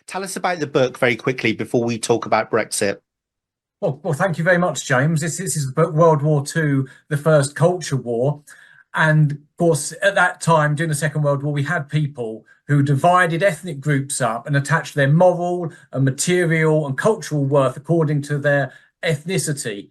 Tell us about the book very quickly before we talk about Brexit. Well, thank you very much, James. This is the book World War II, the First Culture War. And of course, at that time, during the Second World War, we had people who divided ethnic groups up and attached their moral and material and cultural worth according to their ethnicity.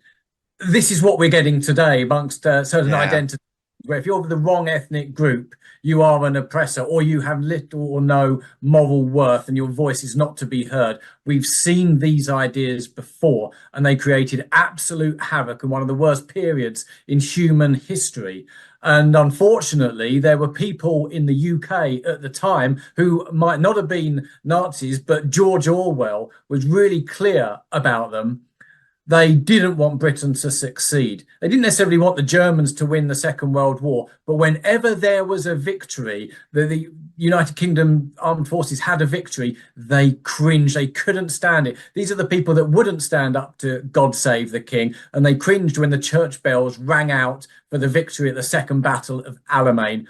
This is what we're getting today amongst certain Yeah. identities, where if you're the wrong ethnic group, you are an oppressor or you have little or no moral worth and your voice is not to be heard. We've seen these ideas before and they created absolute havoc in one of the worst periods in human history. And unfortunately, there were people in the UK at the time who might not have been Nazis, but George Orwell was really clear about them. They didn't want Britain to succeed. They didn't necessarily want the Germans to win the Second World War, but whenever there was a victory, the United Kingdom armed forces had a victory, they cringed. They couldn't stand it. These are the people that wouldn't stand up to God Save the King, and they cringed when the church bells rang out for the victory at the Second Battle of Alamein.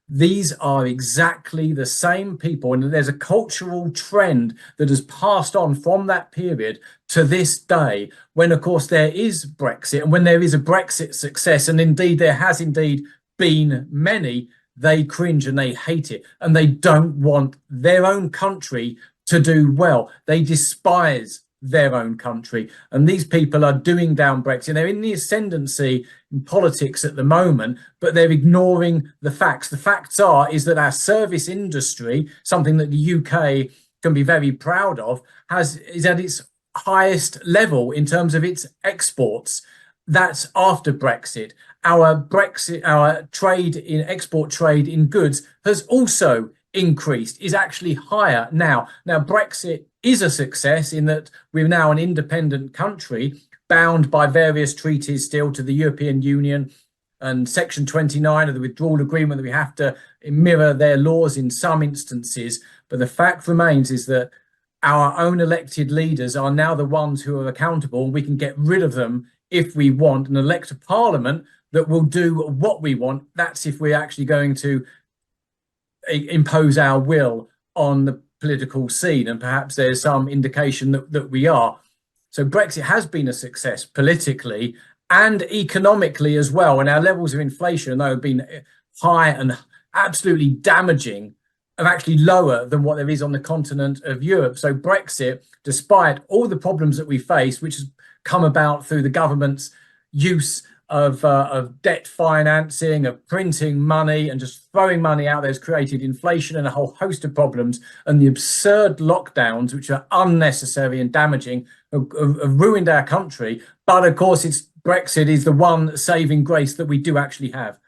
These are exactly the same people, and there's a cultural trend that has passed on from that period to this day, when of course there is Brexit, and when there is a Brexit success, and indeed there has indeed been many, they cringe and they hate it, and they don't want their own country to do well. They despise their own country, and these people are doing down Brexit. They're in the ascendancy in politics at the moment, but they're ignoring the facts. The facts is that our service industry, something that the UK can be very proud of, is at its highest level in terms of its exports. That's after Brexit. Our trade in export trade in goods has also increased, is actually higher now. Now, Brexit is a success in that we're now an independent country bound by various treaties still to the European Union and Section 29 of the withdrawal agreement, that we have to mirror their laws in some instances. But the fact remains is that our own elected leaders are now the ones who are accountable, and we can get rid of them if we want and elect a parliament that will do what we want. That's if we're actually going to impose our will on the political scene, and perhaps there's some indication that we are. So Brexit has been a success politically and economically as well, and our levels of inflation, though have been high and absolutely damaging, are actually lower than what there is on the continent of Europe. So Brexit, despite all the problems that we face, which has come about through the government's use of debt financing, of printing money and just throwing money out there, has created inflation and a whole host of problems. And the absurd lockdowns, which are unnecessary and damaging, have ruined our country. But of course, Brexit is the one saving grace that we do actually have.